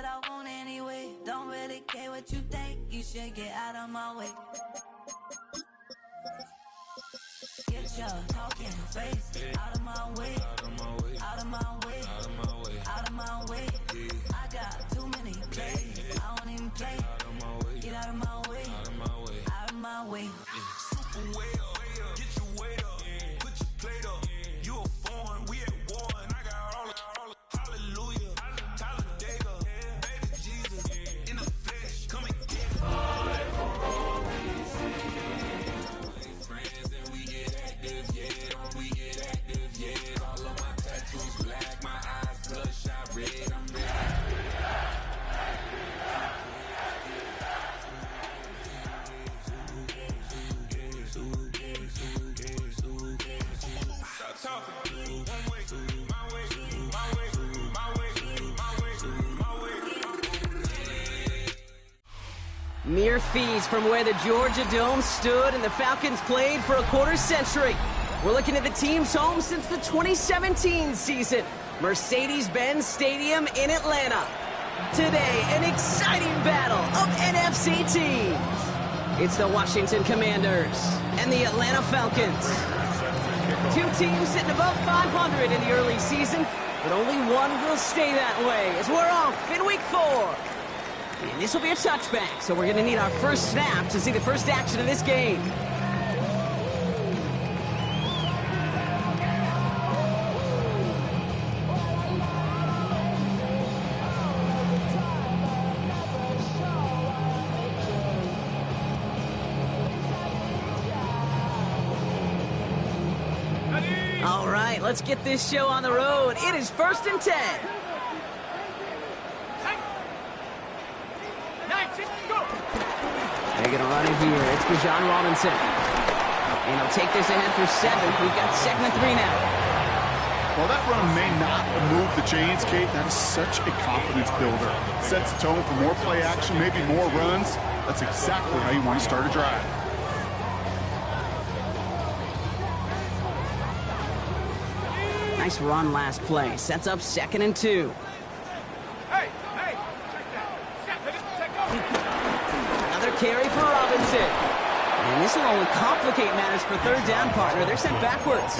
I want anyway. Don't really care what you think. You should get out of my way. Get your talking face out of my way. Out of my way. Out of my way. Out of my way. Out of my way. I got too many plays. I don't even play. Out of my way. Get out of my way. Out of my way. Out of my way. Super way up. Get your weight up. Put your plate up. You a foreign. We at war. And I got all the hallelujah. Talladega. Baby Jesus. In the flesh. Come and get it. Friends and we get active. Yeah. We get active. Yeah. All of my tattoos black. My eyes bloodshot red. I'm ready. Mere feet from where the Georgia Dome stood and the Falcons played for a quarter century. We're looking at the team's home since the 2017 season, Mercedes-Benz Stadium in Atlanta. Today, an exciting battle of NFC teams. It's the Washington Commanders and the Atlanta Falcons. Two teams sitting above 500 in the early season, but only one will stay that way as we're off in week 4. And this will be a touchback, so we're going to need our first snap to see the first action of this game. All right, let's get this show on the road. It is 1st and 10. They're going to run it here. It's Bijan Robinson. And he'll take this ahead for 7. We've got 2nd and 3 now. Well, that run may not move the chains, Kate. That is such a confidence builder. Sets the tone for more play action, maybe more runs. That's exactly how you want to start a drive. Nice run last play. Sets up 2nd and 2. Another carry for Robinson. And this will only complicate matters for 3rd down, partner. They're sent backwards.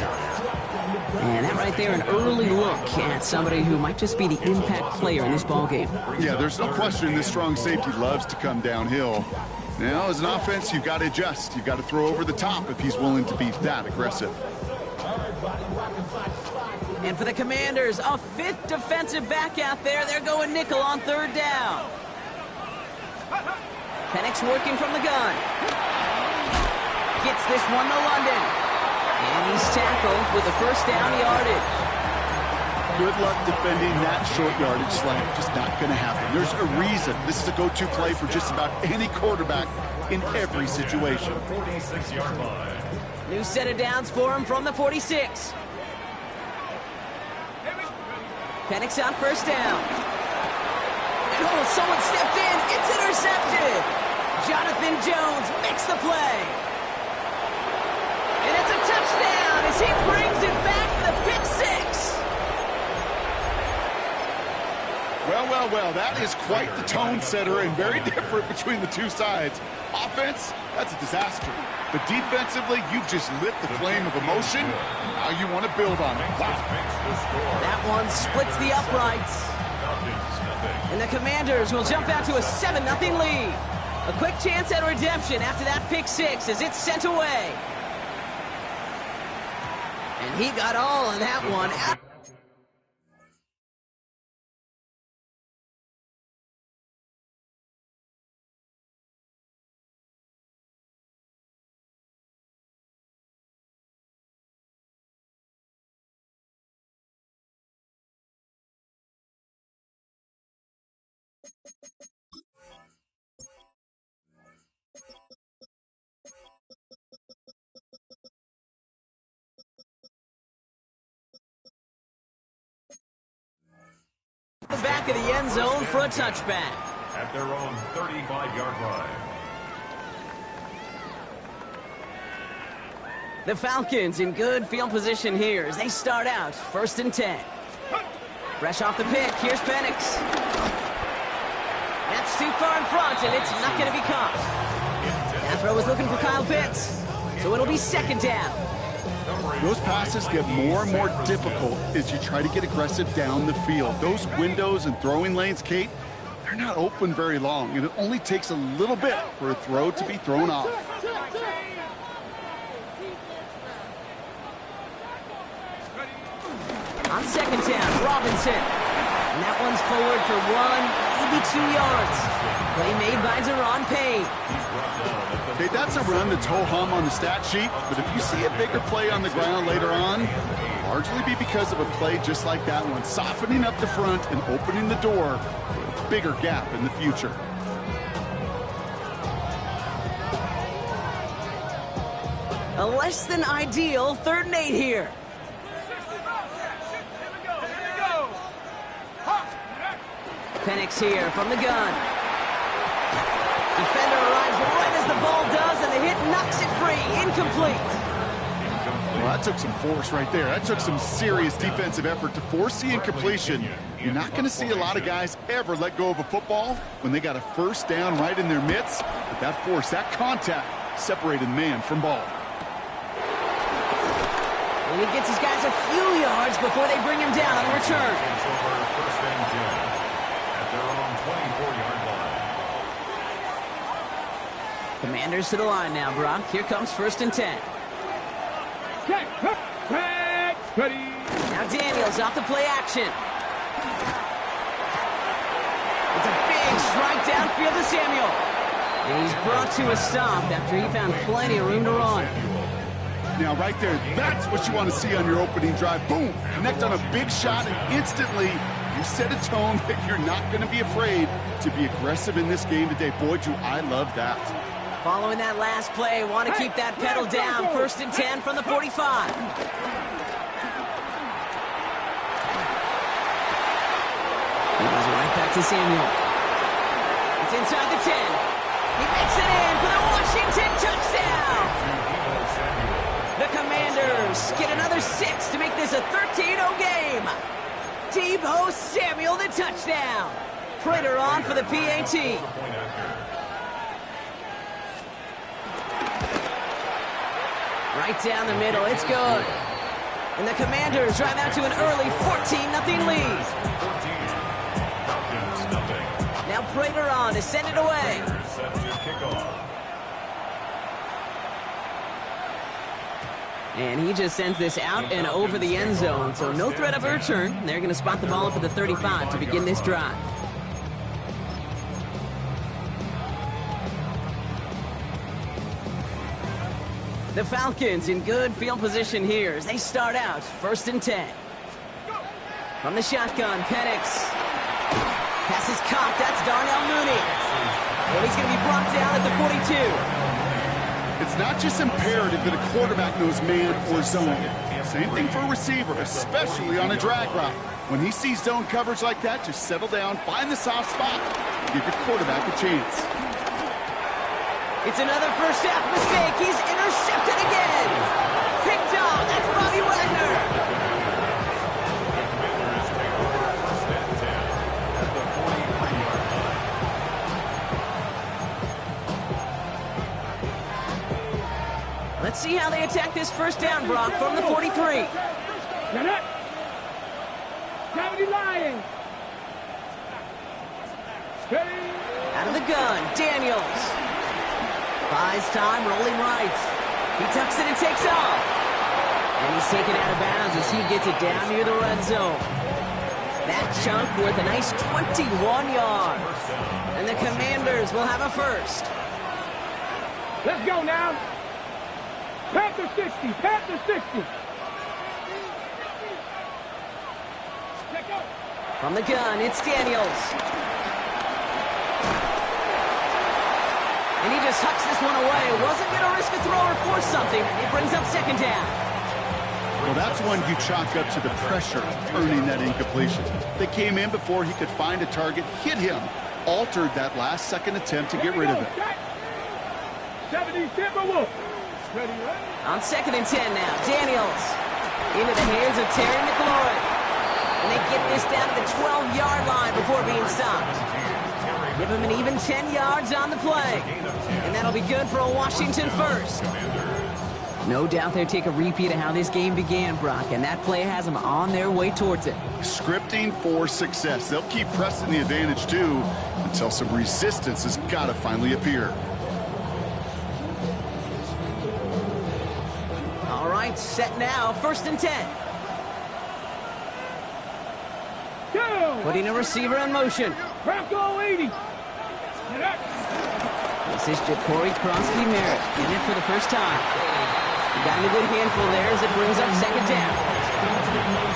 And that right there, an early look at somebody who might just be the impact player in this ballgame. Yeah, there's no question this strong safety loves to come downhill. Now, as an offense, you've got to adjust. You've got to throw over the top if he's willing to be that aggressive. And for the Commanders, a 5th defensive back out there. They're going nickel on 3rd down. Penix working from the gun. Gets this one to London. And he's tackled with a 1st down yardage. Good luck defending that short yardage slant. Just not going to happen. There's a reason. This is a go-to play for just about any quarterback in every situation. 46-yard line. New set of downs for him from the 46. Penix on 1st down. And oh, someone stepped in. It's intercepted. Jonathan Jones makes the play. And it's a touchdown as he brings it back for the pick 6. Well, that is quite the tone setter and very different between the two sides. Offense, that's a disaster. But defensively, you've just lit the flame of emotion. Now you want to build on it. Wow. That one splits the uprights. And the Commanders will jump out to a 7-0 lead. A quick chance at redemption after that pick 6 as it's sent away. And he got all on that one. The back of the end zone for a touchback. At their own 35-yard line. The Falcons in good field position here as they start out 1st and 10. Fresh off the pick, here's Penix. far in front, and it's not going to be caught. That throw was looking for Kyle Pitts, so it'll be second down. Those passes get more and more difficult as you try to get aggressive down the field. Those windows and throwing lanes, Kate, they're not open very long, and it only takes a little bit for a throw to be thrown off. On second down, Robinson. And that one's forward for 1, maybe 2 yards. Play made by Deron Payne. Okay, that's a run that's ho-hum on the stat sheet, but if you see a bigger play on the ground later on, it'll largely be because of a play just like that one, softening up the front and opening the door for a bigger gap in the future. A less than ideal 3rd and 8 here. Penix here from the gun. Defender arrives right as the ball does, and the hit knocks it free. Incomplete. Well, that took some force right there. That took some serious defensive effort to force the incompletion. You're not going to see a lot of guys ever let go of a football when they got a first down right in their midst. But that force, that contact, separated man from ball. And he gets his guys a few yards before they bring him down on the return. Commanders to the line now, Brock. Here comes 1st and 10. Now Daniels off the play action. It's a big strike downfield to Samuel. And he's brought to a stop after he found plenty of room to run. Now right there, that's what you want to see on your opening drive. Boom! Connect on a big shot, and instantly you set a tone that you're not going to be afraid to be aggressive in this game today. Boy, do I love that. Following that last play, want to keep that pedal down. 1st and 10 from the 45. He goes right back to Samuel. It's inside the 10. He makes it in for the Washington touchdown. The Commanders get another 6 to make this a 13-0 game. Deebo Samuel the touchdown. Prater on for the PAT. Right down the middle, it's good. And the Commanders drive out to an early 14-0 lead. Now Prater on to send it away. And he just sends this out and over the end zone, so no threat of a return. They're going to spot the ball up at the 35 to begin this drive. The Falcons in good field position here as they start out 1st and 10. From the shotgun, Penix. Pass is caught. That's Darnell Mooney. And he's going to be brought down at the 42. It's not just imperative that a quarterback knows man or zone. Same thing for a receiver, especially on a drag route. When he sees zone coverage like that, just settle down, find the soft spot, and give your quarterback a chance. It's another first half mistake. He's intercepted again. Picked off. That's Bobby Wagner. Let's see how they attack this first down, Brock, from the 43. Out of the gun, Daniels. Buys time, rolling right. He tucks it and takes off. And he's taken out of bounds as he gets it down near the red zone. That chunk worth a nice 21 yards. And the Commanders will have a first. Let's go now. Panther 60, Panther 60. From the gun, it's Daniels. And he just hucks this one away. Wasn't going to risk a throw or force something. It brings up second down. Well, that's one you chalk up to the pressure earning that incompletion. They came in before he could find a target, hit him, altered that last second attempt to get rid of it. On 2nd and 10 now, Daniels into the hands of Terry McLaurin. And they get this down to the 12-yard line before being stopped. Give him an even 10 yards on the play. And that'll be good for a Washington first. No doubt they'll take a repeat of how this game began, Brock, and that play has them on their way towards it. Scripting for success. They'll keep pressing the advantage, too, until some resistance has got to finally appear. All right, set now, 1st and 10. Putting a receiver in motion. Bronco 80. This is Ja'Cory Kronsky-Merritt in it for the first time. He got in a good handful there as it brings up 2nd down.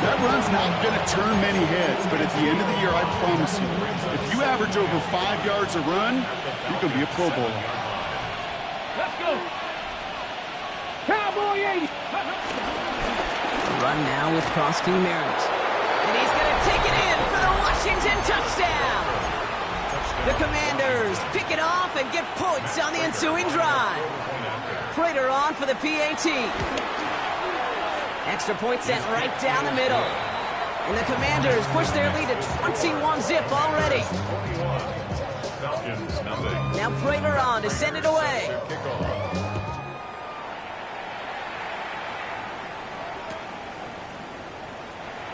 That run's not going to turn many heads, but at the end of the year, I promise you, if you average over 5 yards a run, you're going to be a Pro Bowler. Let's go. Cowboy 80. Run now with Kronsky-Merritt. And he's going to take it in for the Washington touchdown. The Commanders pick it off and get points on the ensuing drive. Prater on for the PAT. Extra point sent right down the middle. And the Commanders push their lead to 21-zip already. Falcons, nothing. Now Prater on to send it away.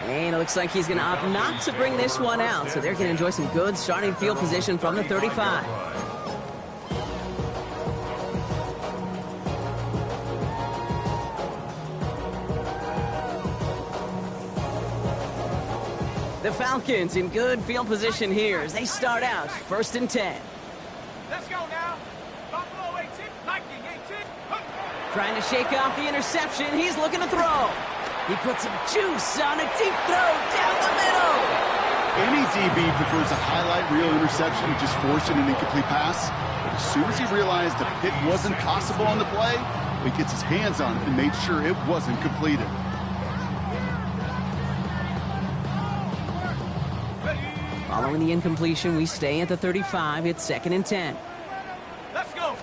And it looks like he's going to opt not to bring this one out, so they're going to enjoy some good starting field position from the 35. The Falcons in good field position here as they start out 1st and 10. Let's go now. Buffalo 18, Lightning 18. Trying to shake off the interception. He's looking to throw. He puts some juice on a deep throw down the middle. Any DB prefers a highlight reel interception to just forcing an incomplete pass. But as soon as he realized a pick wasn't possible on the play, he gets his hands on it and made sure it wasn't completed. Following the incompletion, we stay at the 35. It's 2nd and 10. Let's go.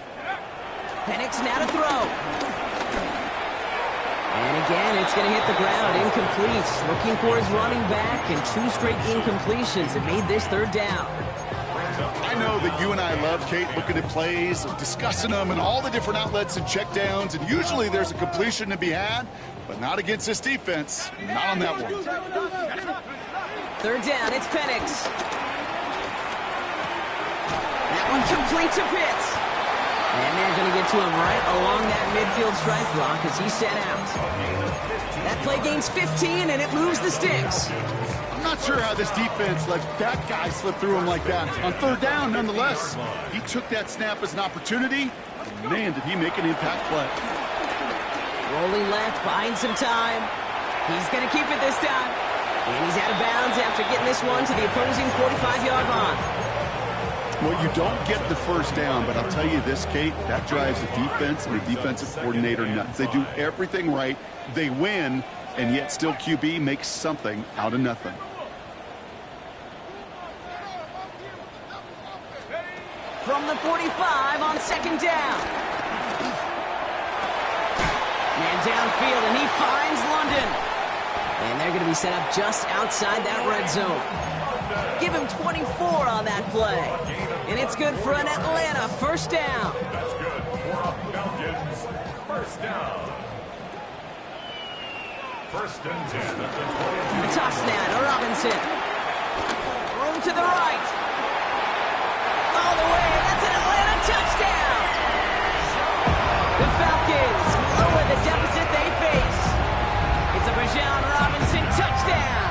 Penix now to throw. And again, it's going to hit the ground, incomplete. Looking for his running back, and 2 straight incompletions have made this 3rd down. I know that you and I love, Kate, looking at plays, discussing them, and all the different outlets and checkdowns, and usually there's a completion to be had, but not against this defense. Not on that one. 3rd down, it's Penix. That one complete to Pitts. And they're going to get to him right along that midfield strike block as he's set out. That play gains 15, and it moves the sticks. I'm not sure how this defense let that guy slip through him like that. On 3rd down, nonetheless, he took that snap as an opportunity. And man, did he make an impact play. Rolling left, buying some time. He's going to keep it this time. And he's out of bounds after getting this one to the opposing 45-yard line. Well, you don't get the 1st down, but I'll tell you this, Kate, that drives the defense and the defensive coordinator nuts. They do everything right. They win, and yet still QB makes something out of nothing. From the 45 on 2nd down. Man downfield, and he finds London. And they're going to be set up just outside that red zone. Give him 24 on that play. And it's good for an Atlanta 1st down. That's good for Falcons. 1st down. 1st and 10 at the 20. The toss now to Robinson. Room to the right. All the way. That's an Atlanta touchdown. The Falcons lower the deficit they face. It's a Bijan Robinson touchdown.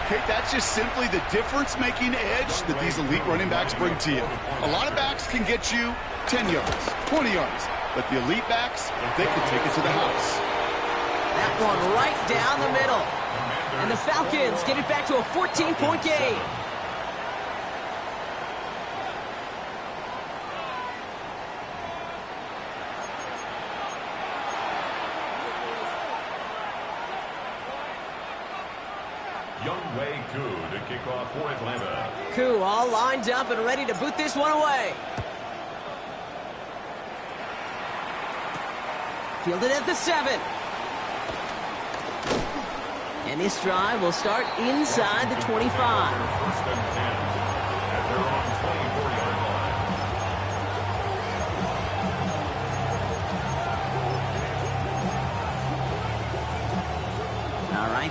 Kate, that's just simply the difference-making edge that these elite running backs bring to you. A lot of backs can get you 10 yards, 20 yards, but the elite backs, they can take it to the house. That one right down the middle. And the Falcons get it back to a 14-point game. Younghoe Koo to kick off for Atlanta. Koo all lined up and ready to boot this one away. Fielded at the 7. And this drive will start inside the 25.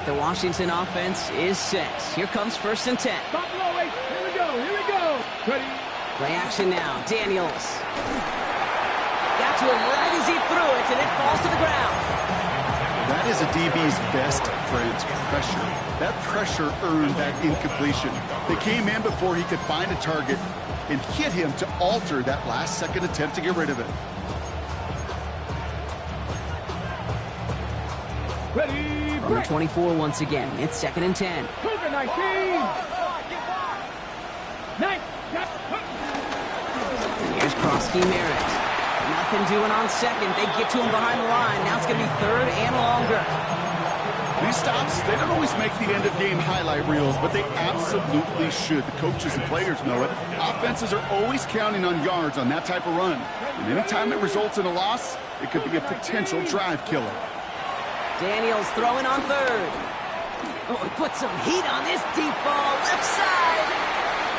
The Washington offense is set. Here comes 1st and 10. Buffalo 8. Here we go. Here we go. Ready. Play action now. Daniels. Got to him right as he threw it, and it falls to the ground. That is a DB's best friend, pressure. That pressure earned that incompletion. They came in before he could find a target and hit him to alter that last-second attempt to get rid of it. Ready. Number 24 once again. It's 2nd and 10. Cougar 19. 9. Here's Krosky Merritt. Nothing doing on 2nd. They get to him behind the line. Now it's going to be 3rd and longer. These stops, they don't always make the end-of-game highlight reels, but they absolutely should. The coaches and players know it. Offenses are always counting on yards on that type of run. And anytime it results in a loss, it could be a potential drive killer. Daniels throwing on 3rd. Oh, he put some heat on this deep ball. Left side.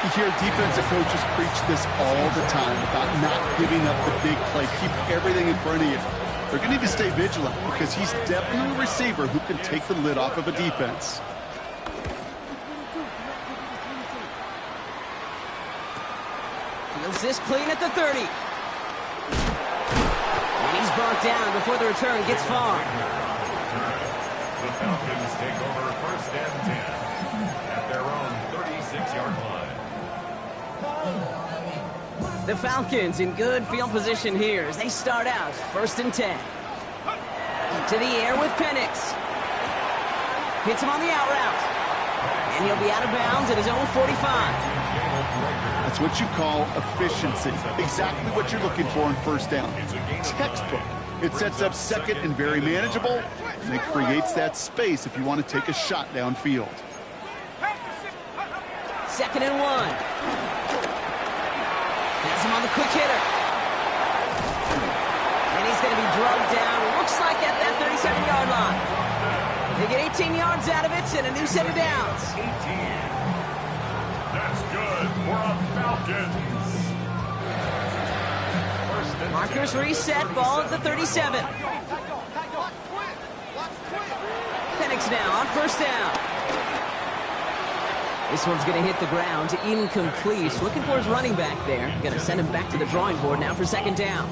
You hear defensive coaches preach this all the time about not giving up the big play. Keep everything in front of you. They're going to need to stay vigilant because he's definitely a receiver who can take the lid off of a defense. Feels this clean at the 30. And he's brought down before the return gets far. The Falcons take over 1st and 10 at their own 36-yard line. The Falcons in good field position here as they start out 1st and 10. To the air with Penix. Hits him on the out route. And he'll be out of bounds at his own 45. That's what you call efficiency. Exactly what you're looking for on 1st down. Textbook. It sets up 2nd and very manageable, and it creates that space if you want to take a shot downfield. 2nd and 1. Has him on the quick hitter. And he's going to be drugged down, looks like at that 37-yard line. They get 18 yards out of it and a new set of downs. 18. That's good for a Falcons. Markers reset, ball at the 37. Penix now on 1st down. This one's going to hit the ground, incomplete. Looking for his running back there. Going to send him back to the drawing board now for 2nd down.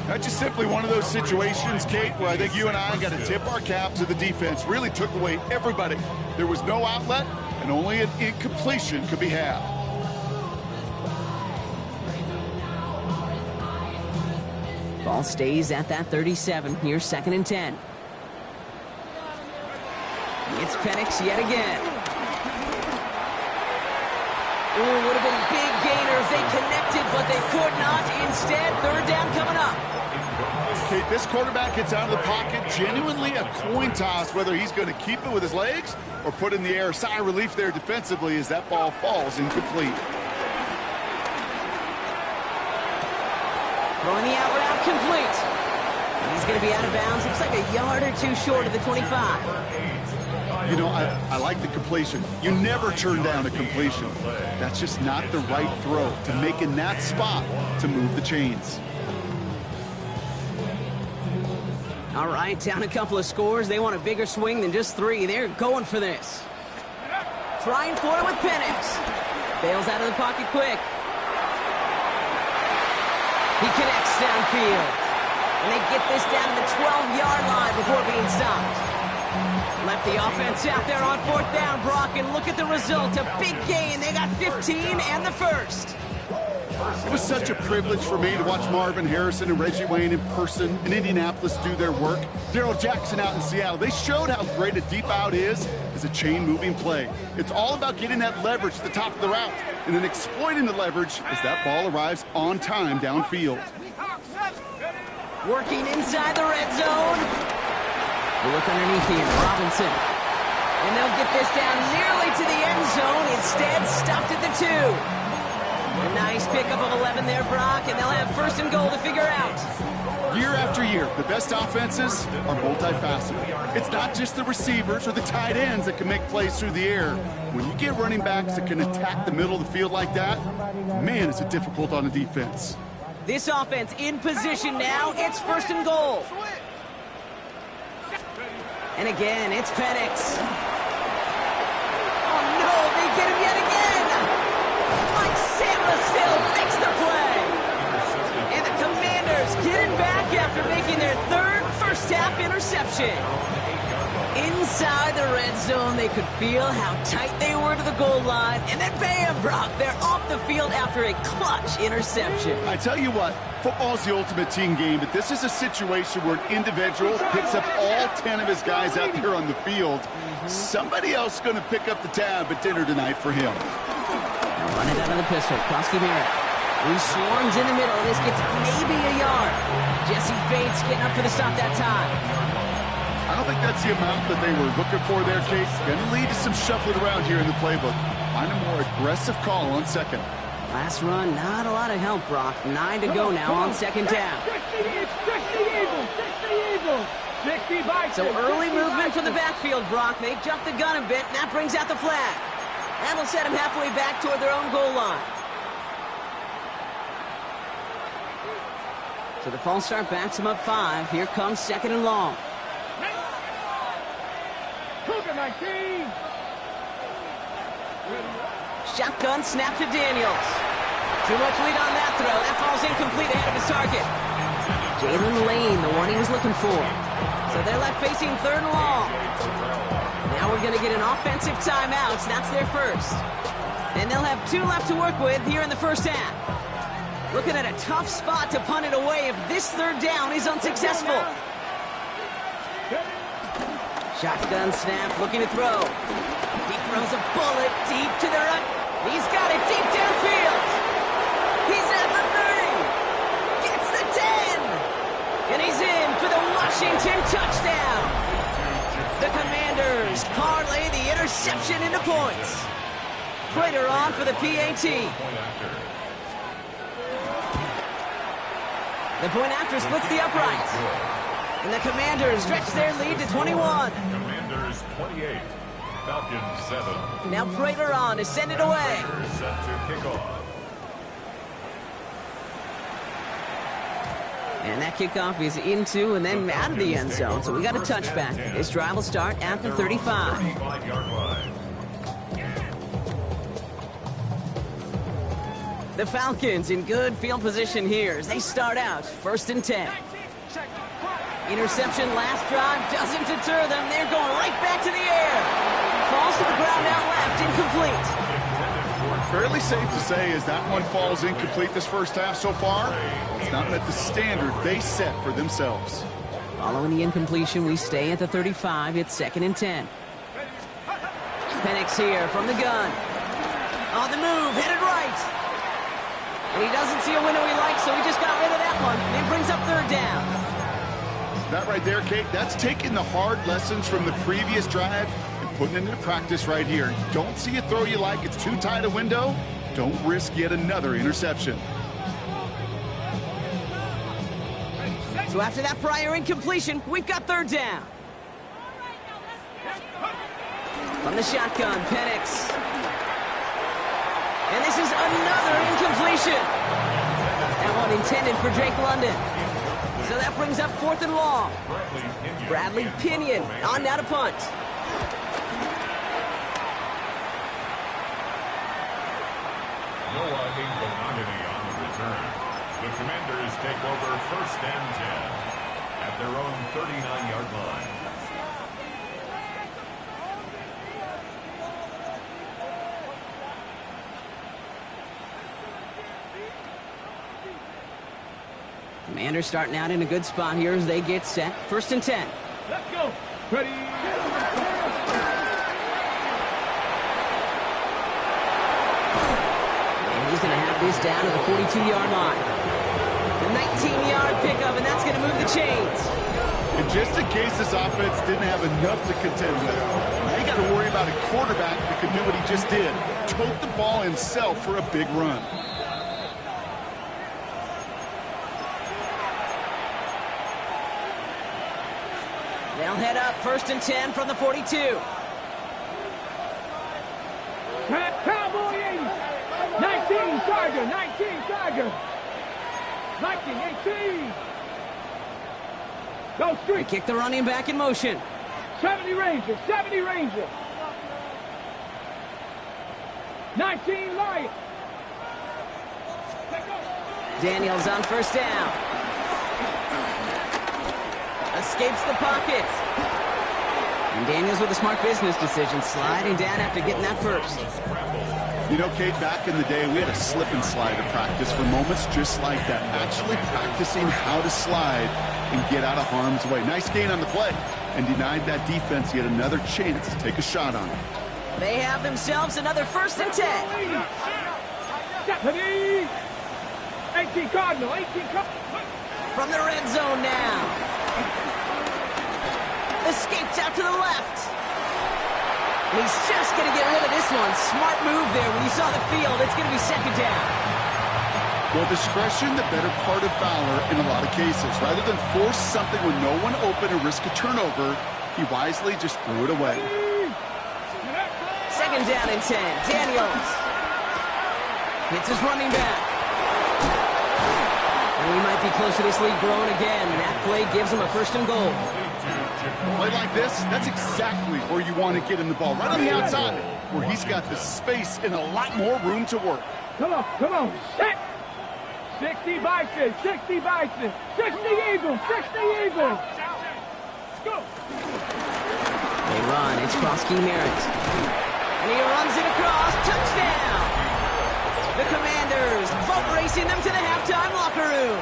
That's just simply one of those situations, Kate, where I think you and I got to tip our cap to the defense. Really took away everybody. There was no outlet, and only an incompletion could be had. Ball stays at that 37. Here's 2nd and 10. It's Penix yet again. Ooh, would have been big gainers. They connected, but they could not. Instead, 3rd down coming up. Okay, this quarterback gets out of the pocket. Genuinely a coin toss whether he's going to keep it with his legs or put in the air. Sigh of relief there defensively as that ball falls incomplete. Throwing the out route complete. And he's going to be out of bounds. Looks like a yard or two short of the 25. You know, I like the completion. You never turn down a completion. That's just not the right throw to make in that spot to move the chains. All right, down a couple of scores. They want a bigger swing than just 3. They're going for this. Trying for it with Penix. Bails out of the pocket quick. He connects downfield. And they get this down to the 12-yard line before being stopped. Left the offense out there on 4th down, Brock, and look at the result. A big gain. They got 15 and the 1st. It was such a privilege for me to watch Marvin Harrison and Reggie Wayne in person in Indianapolis do their work. Darrell Jackson out in Seattle. They showed how great a deep out is as a chain-moving play. It's all about getting that leverage at the top of the route and then exploiting the leverage as that ball arrives on time downfield. Working inside the red zone. We look underneath here, Robinson. And they'll get this down nearly to the end zone. Instead, stuffed at the 2. A nice pickup of 11 there, Brock, and they'll have 1st and goal to figure out. Year after year, the best offenses are multifaceted. It's not just the receivers or the tight ends that can make plays through the air. When you get running backs that can attack the middle of the field like that, man, is it difficult on the defense. This offense in position now. It's 1st and goal. And again, it's Penix. Oh no, they get him yet again! Mike Samba still makes the play! And the Commanders getting back after making their third first-half interception. Inside the red zone, they could feel how tight they were to the goal line. And then bam, Brock, they're off the field after a clutch interception. I tell you what, football's the ultimate team game, but this is a situation where an individual picks up all 10 of his guys out there on the field. Somebody else is going to pick up the tab at dinner tonight for him. Now run it out of the pistol. Krosky Merritt. He swarms in the middle. This gets maybe a yard. Jesse Bates getting up for the stop that time. I don't think that's the amount that they were looking for there, Kate. Going to lead to some shuffling around here in the playbook. Find a more aggressive call on second. Last run, not a lot of help, Brock. 9 to go now on second down. So early movement from the backfield, Brock. They jumped the gun a bit, and that brings out the flag. That'll set them halfway back toward their own goal line. So the false start backs them up 5. Here comes second and long. Shotgun snap to Daniels. Too much lead on that throw. That ball's incomplete ahead of his target. Jalen Lane, the one he was looking for. So they're left facing third and long. Now we're going to get an offensive timeout. So that's their first. And they'll have 2 left to work with here in the first half. Looking at a tough spot to punt it away if this third down is unsuccessful. Shotgun snap, looking to throw. He throws a bullet deep to the right. He's got it deep downfield. He's at the 30. Gets the 10. And he's in for the Washington touchdown. The Commanders parlay the interception into points. Prater on for the PAT. The point after splits the uprights. And the Commanders stretch their lead to 21. Commanders 28, Falcons 7. Now Prater on to send it away. Set to kick off. And that kickoff is into and then out of the end zone. So we got a touchback. This drive will start at the 35. 35-yard line. The Falcons in good field position here as they start out first and 10. Interception last drive doesn't deter them. They're going right back to the air. Falls to the ground out left, incomplete. Fairly safe to say as that one falls incomplete this first half so far. It's not met the standard they set for themselves. Following the incompletion, we stay at the 35. It's second and 10. Penix here from the gun. On the move, headed right. And he doesn't see a window he likes, so he just got rid of that one. It brings up third down. That right there, Kate, that's taking the hard lessons from the previous drive and putting it into practice right here. Don't see a throw you like, it's too tight a window. Don't risk yet another interception. So after that prior incompletion, we've got third down. From the shotgun, Penix. And this is another incompletion. That one intended for Drake London. So that brings up fourth and long. Bradley Pinion on now to punt. Noah Ingomanity on the return. The Commanders take over first and 10 at their own 39-yard line. Commanders starting out in a good spot here as they get set. First and 10. Let's go. Ready. And he's going to have this down to the 42-yard line. The 19-yard pickup, and that's going to move the chains. And just in case this offense didn't have enough to contend with, now you got to worry about a quarterback that can do what he just did. Tote the ball himself for a big run. They'll head up first and 10 from the 42. Cowboy 80. 19 Tiger. 19 Tiger. 19 18. Go They street. kick the running back in motion. 70 Rangers, 70 Rangers. 19 Lions. Daniels on first down. Escapes the pocket. And Daniels with a smart business decision, sliding down after getting that first. You know, Kate, back in the day, we had a slip and slide at practice for moments just like that. Actually practicing how to slide and get out of harm's way. Nice gain on the play. And denied that defense yet another chance to take a shot on it. They have themselves another 1st and 10. 18 Cardinal, 18 Cardinal. From the red zone now. Escapes out to the left. And he's just going to get rid of this one. Smart move there. When you saw the field, it's going to be 2nd down. Well, discretion, the better part of valor in a lot of cases. Rather than force something with no one open and risk a turnover, he wisely just threw it away. 2nd down and 10. Daniels hits his running back. And we might be close to this league growing again. That play gives him a 1st and goal. Play like this, that's exactly where you want to get him the ball. Right on the outside, where he's got the space and a lot more room to work. Come on, set. 60 Bison, 60 Bison, 60 Eagles, 60 Eagles. Let's go. They run, it's Krosky Merritt. And he runs it across, touchdown! The Commanders, boat racing them to the halftime locker room.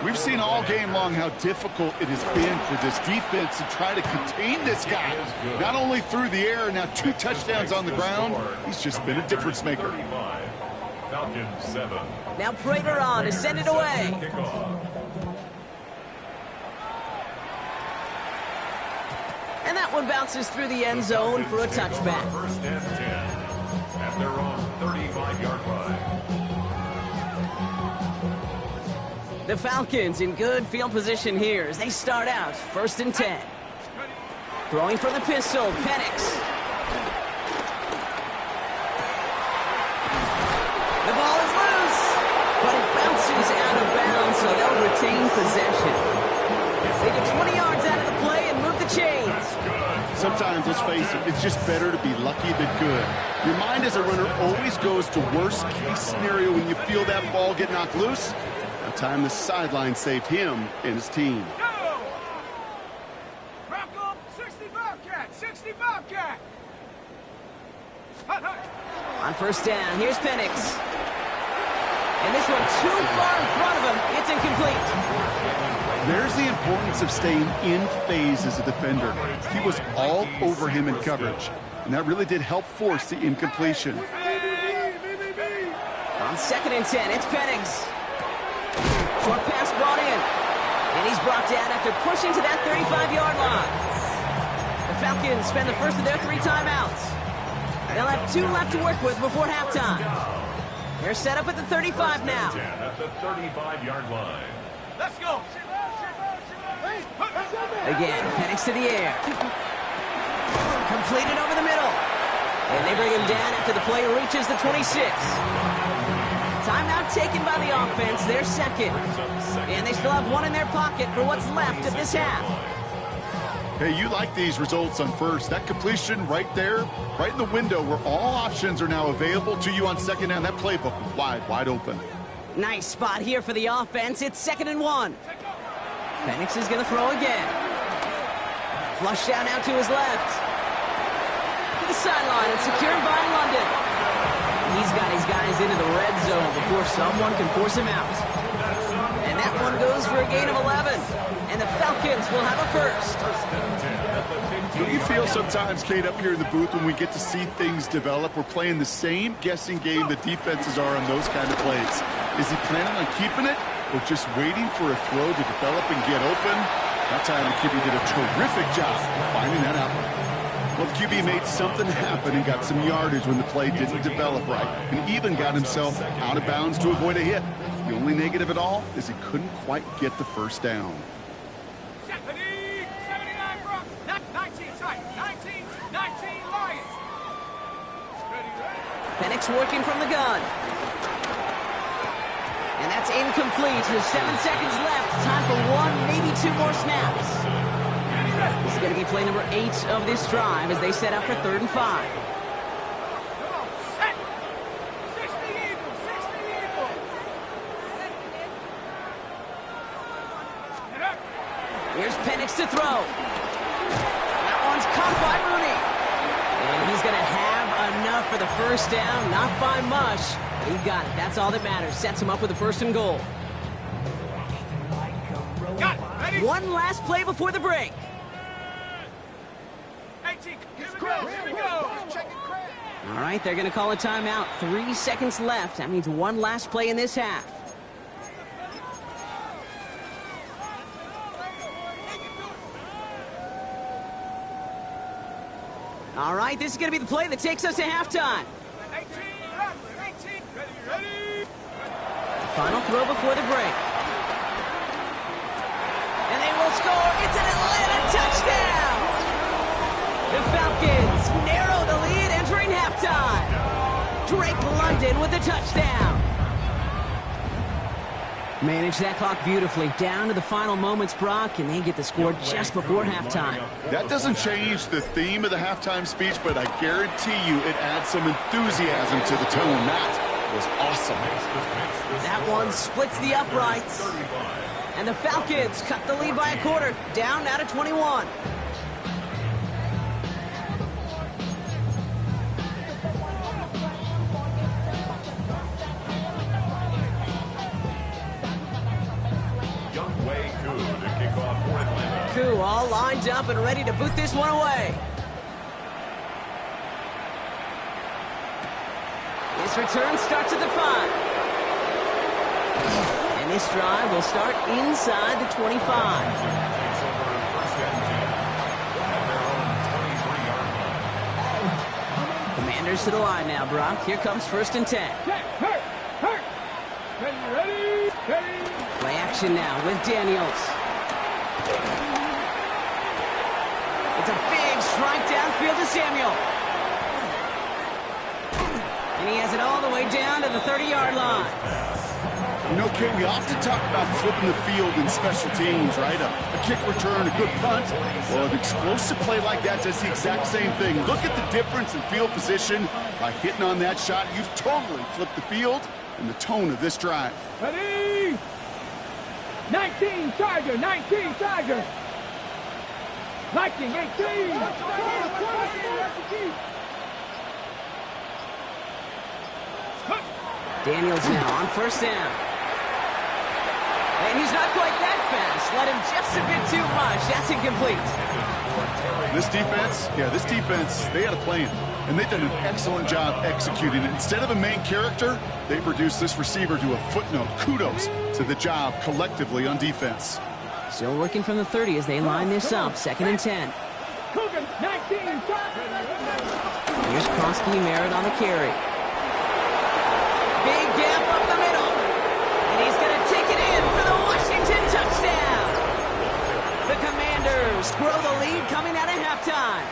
We've seen all game long how difficult it has been for this defense to try to contain this guy. Not only through the air, now 2 touchdowns on the ground. He's just been a difference maker. Falcons 7. Now Prater on to send it away. And that one bounces through the end zone for a touchback. 1st and 10 at their own 35-yard line. The Falcons in good field position here as they start out 1st and 10. Throwing for the pistol, Penix. The ball is loose, but it bounces out of bounds, so they'll retain possession. They get 20 yards out of the play and move the chains. Sometimes, let's face it, it's just better to be lucky than good. Your mind as a runner always goes to worst case scenario when you feel that ball get knocked loose. That time the sideline saved him and his team. Go! Wrap up, 60 Bobcat, 60 Bobcat. Hut, hut. On 1st down, here's Penix. And this one too far in front of him. It's incomplete. There's the importance of staying in phase as a defender. He was all over him in coverage, and that really did help force the incompletion. On 2nd and 10, it's Penix. Short pass brought in. And he's brought down after pushing to that 35-yard line. The Falcons spend the first of their 3 timeouts. They'll have 2 left to work with before halftime. They're set up at the 35 now. At the 35-yard line. Let's go. Again, Penix to the air. Completed over the middle. And they bring him down after the play reaches the 26. Timeout taken by the offense, their 2nd. And they still have 1 in their pocket for what's left of this half. Hey, you like these results on 1st. That completion right there, right in the window where all options are now available to you on 2nd down. That playbook wide open. Nice spot here for the offense. It's 2nd and 1. Penix is going to throw again. Flush down out to his left. To the sideline and secured by London. He's got his guys into the red zone before someone can force him out. And that one goes for a gain of 11. And the Falcons will have a 1st. Don't you feel sometimes, Kate, up here in the booth when we get to see things develop? We're playing the same guessing game the defenses are on those kind of plays. Is he planning on keeping it or just waiting for a throw to develop and get open? That time the QB did a terrific job of finding that out. Well, the QB made something happen and got some yardage when the play didn't develop right, and even got himself out of bounds to avoid a hit. The only negative at all is he couldn't quite get the 1st down. 79 Brock, 19 tight, 19 Lions. Penix working from the gun. And that's incomplete. There's 7 seconds left. Time for 1, maybe 2 more snaps. This is going to be play number 8 of this drive as they set up for 3rd and 5. Here's Penix to throw. That one's caught by Mooney. And he's going to have enough for the first down. Not by much. But he got it. That's all that matters. Sets him up with a 1st and goal. One last play before the break. 18. Here we go. All right, they're going to call a timeout. 3 seconds left. That means one last play in this half. All right, this is going to be the play that takes us to halftime. 18. Ready. Final throw before the break. And they will score. It's an Atlanta touchdown. The Falcons narrow the lead entering halftime. Drake London with the touchdown. Manage that clock beautifully. Down to the final moments, Brock, and they get the score just before halftime. That doesn't change the theme of the halftime speech, but I guarantee you it adds some enthusiasm to the tone. That was awesome. That one splits the uprights. And the Falcons cut the lead by a quarter, down now to 21. Koo all lined up and ready to boot this one away. This return starts at the 5. And this drive will start inside the 25. Commanders to the line now, Brock. Here comes 1st and 10. Hurt. Ready. Play action now with Daniels. It's a big strike downfield to Samuel. And he has it all the way down to the 30-yard line. You know, Kate, we often talk about flipping the field in special teams, right? A kick return, a good punt. Well, an explosive play like that does the exact same thing. Look at the difference in field position. By hitting on that shot, you've totally flipped the field and the tone of this drive. Ready. 19 Tiger. 19, 18. Daniels now on 1st down. And he's not quite that fast. Let him just a bit too much. That's incomplete. This defense, they had a plan. And they've done an excellent job executing it. Instead of a main character, they've reduced this receiver to a footnote. Kudos to the job collectively on defense. Still working from the 30 as they line this up. 2nd and 10. Here's Krosky Merritt on the carry. Big gap up the middle. And he's going to take it in for the Washington touchdown. The Commanders grow the lead coming out of halftime.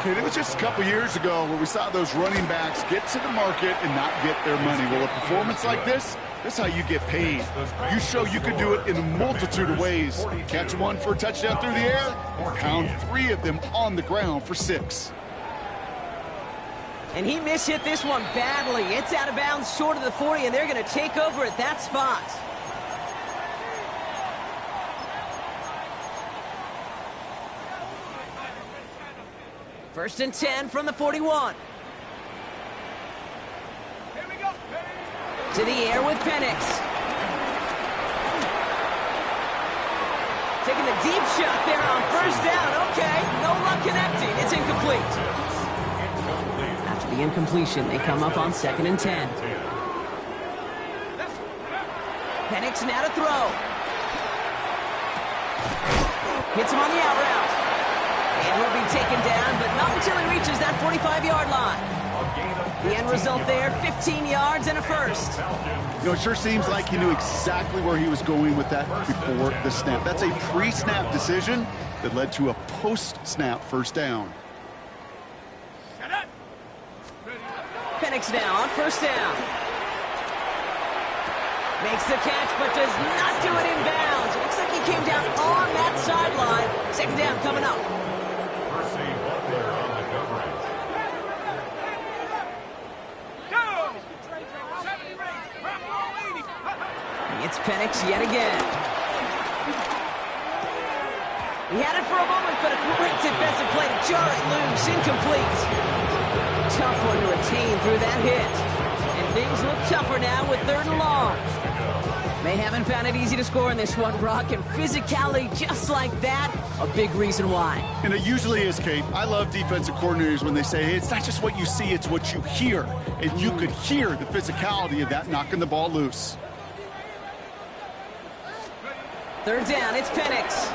Okay, it was just a couple years ago where we saw those running backs get to the market and not get their money. Well, a performance like this, that's how you get paid. You show you can do it in a multitude of ways. Catch one for a touchdown through the air, pound 3 of them on the ground for 6. And he mishit this one badly. It's out of bounds short of the 40, and they're going to take over at that spot. First and 10 from the 41. Here we go. To the air with Penix. Taking the deep shot there on 1st down. Okay, no luck connecting. It's incomplete. After the incompletion, they come up on 2nd and 10. Penix now to throw. Hits him on the out route. And he'll be taken down, but not until he reaches that 45-yard line. The end result there, 15 yards and a first. You know, it sure seems like he knew exactly where he was going with that before the snap. That's a pre-snap decision that led to a post-snap first down. Penix now on 1st down. Makes the catch, but does not do it in bounds. It looks like he came down on that sideline. Second down coming up. Percy Butler on the coverage. It's Penix yet again. He had it for a moment, but a great defensive play to jar it loose. Incomplete. Tough one to retain through that hit. And things look tougher now with 3rd and long. They haven't found it easy to score in this one, Brock, and physicality just like that, a big reason why. And it usually is, Kate. I love defensive coordinators when they say, hey, it's not just what you see, it's what you hear. And you could hear the physicality of that knocking the ball loose. 3rd down, it's Penix.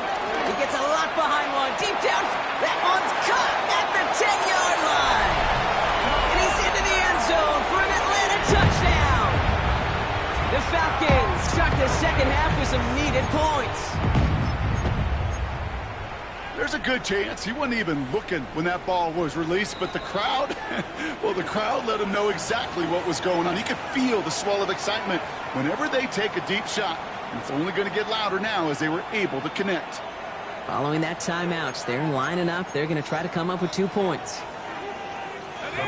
He gets a lot behind one. Deep down, that one's caught at the 10-yard line. And he's into the end zone for an Atlanta touchdown. The Falcons start the second half with some needed points. There's a good chance he wasn't even looking when that ball was released, but the crowd, well, the crowd let him know exactly what was going on. He could feel the swell of excitement whenever they take a deep shot. It's only going to get louder now as they were able to connect. Following that timeout, they're lining up. They're going to try to come up with 2 points. The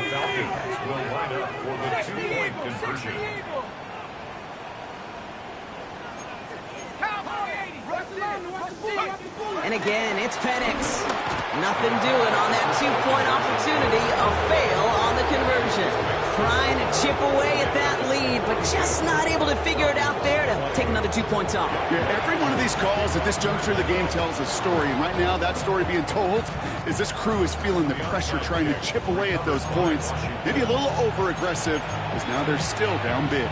Falcons will line up for the 2-point conversion. And again, it's Penix. Nothing doing on that 2-point opportunity. A fail on the conversion. Trying to chip away at that lead, but just not able to figure it out there to take another 2 points off. Yeah, every one of these calls at this juncture of the game tells a story. And right now, that story being told is this crew is feeling the pressure trying to chip away at those points. Maybe a little over-aggressive, because now they're still down big.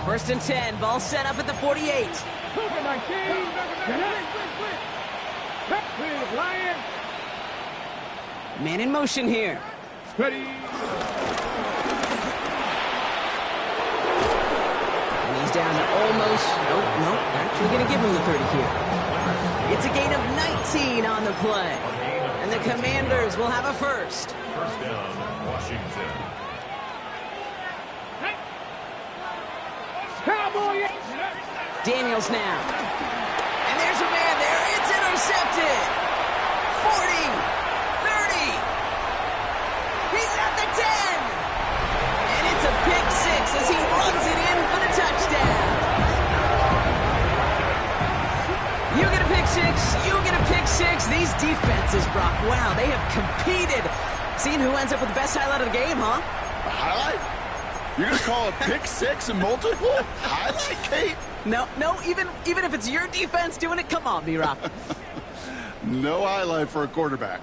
First and 10, ball set up at the 48. Man in motion here. Ready. And he's down to almost, nope, actually going to give him the 30 here. It's a gain of 19 on the play. And the Commanders will have a first. First down, Washington. Daniels now. And there's a man there. It's intercepted. 40, 30. He's at the 10. And it's a pick 6 as he runs it in for the touchdown. You get a pick 6. You get a pick 6. These defenses, Brock, wow, they have competed. Seeing who ends up with the best highlight of the game, huh? A highlight? You're going to call a pick 6 and multiple? Highlight, Kate? No, even if it's your defense doing it, come on, B-Rock. No highlight for a quarterback.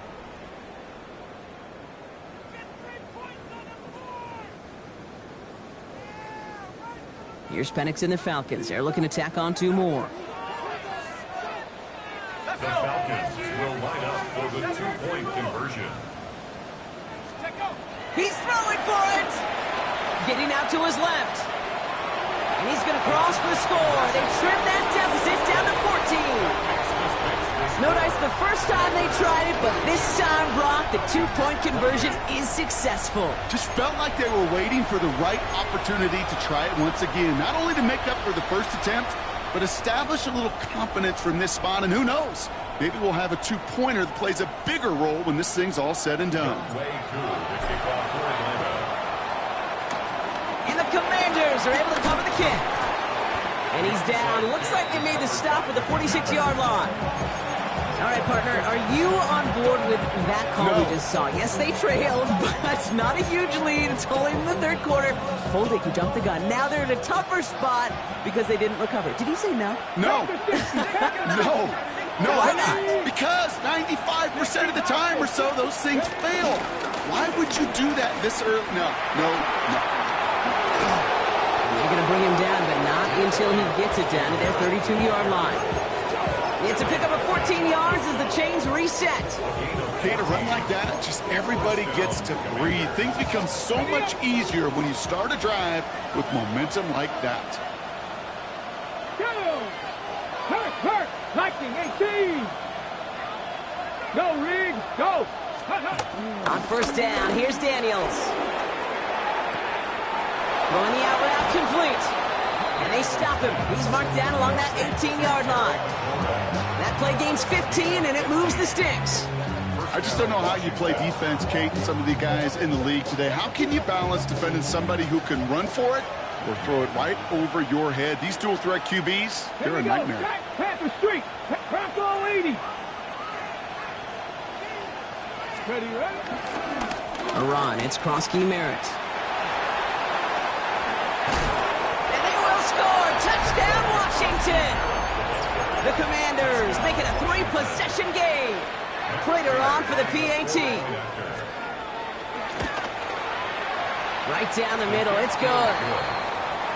Here's Penix and the Falcons. They're looking to tack on 2 more. The Falcons will line up for the 2-point conversion. He's throwing for it! Getting out to his left. And he's going to cross for the score. They trim that deficit down to 14. Notice the first time they tried it, but this time, Brock, the 2-point conversion is successful. Just felt like they were waiting for the right opportunity to try it once again. Not only to make up for the first attempt, but establish a little confidence from this spot. And who knows? Maybe we'll have a 2-pointer that plays a bigger role when this thing's all said and done. And the Commanders are able to cover the kick. And he's down. Looks like they made the stop at the 46-yard line. All right, partner, are you on board with that call we just saw? Yes, they trailed, but it's not a huge lead. It's only in the 3rd quarter. Hold it, you jumped the gun. Now they're in a tougher spot because they didn't recover. Did he say no? No. No. Why not? Because 95% of the time or so, those things fail. Why would you do that this early? No. They're going to bring him down, but not until he gets it down to their 32-yard line. It's a pickup of 14 yards as the chains reset. Okay, to run like that, just everybody gets to breathe. Things become so much easier when you start a drive with momentum like that. Go! Hurt! Lightning 18! Go, Riggs! Go! On first down, here's Daniels. Throwing the out route complete. And they stop him. He's marked down along that 18-yard line. That play gains 15, and it moves the sticks. I just don't know how you play defense, Kate, and some of the guys in the league today. How can you balance defending somebody who can run for it or throw it right over your head? These dual-threat QBs, they're a nightmare. Panther Street. Crack all 80. Ready, ready? A run. It's Krosky Merritt. And they will score. Touchdown, Washington. The Commanders make it a 3-possession game. Prater on for the PAT. Right down the middle. It's good.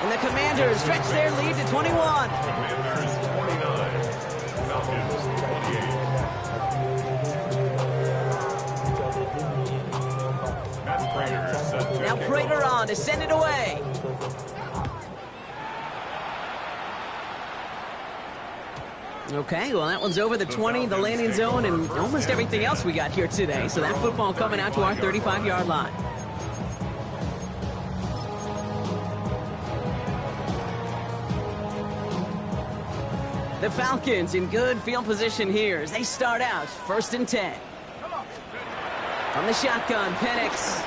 And the Commanders stretch their lead to 21. Commanders 29. Falcons 28. Matt Prater set to Now kick Prater off. on to send it away. Okay, well, that one's over the 20, the landing zone, and almost everything else we got here today. So that football coming out to our 35-yard line. The Falcons in good field position here as they start out first and 10. From the shotgun, Penix.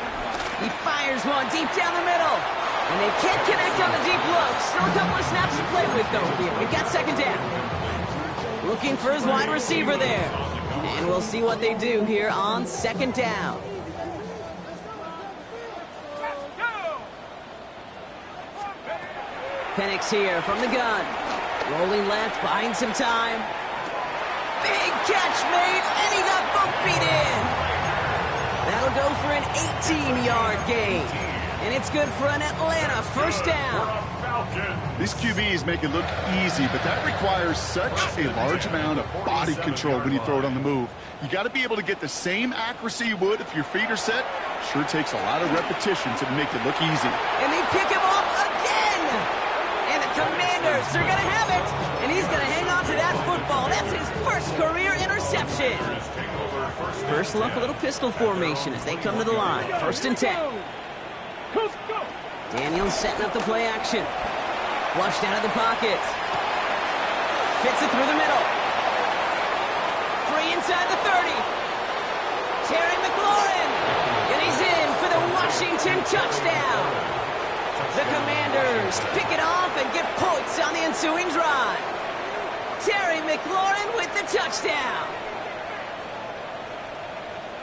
He fires one deep down the middle. And they can't connect on the deep look. Still a couple of snaps to play with, though, here. We've got second down. Looking for his wide receiver there. And we'll see what they do here on second down. Penix here from the gun. Rolling left, buying some time. Big catch made, and he got both feet in. That'll go for an 18-yard gain. And it's good for an Atlanta first down. These QBs make it look easy, but that requires such a large amount of body control when you throw it on the move. You got to be able to get the same accuracy you would if your feet are set. Sure takes a lot of repetition to make it look easy. And they pick him off again. And the Commanders are going to have it. And he's going to hang on to that football. That's his first career interception. First look, a little pistol formation as they come to the line. First and 10. Daniels setting up the play action. Flushed out of the pocket. Fits it through the middle. Free inside the 30. Terry McLaurin. And he's in for the Washington touchdown. The Commanders pick it off and get points on the ensuing drive. Terry McLaurin with the touchdown.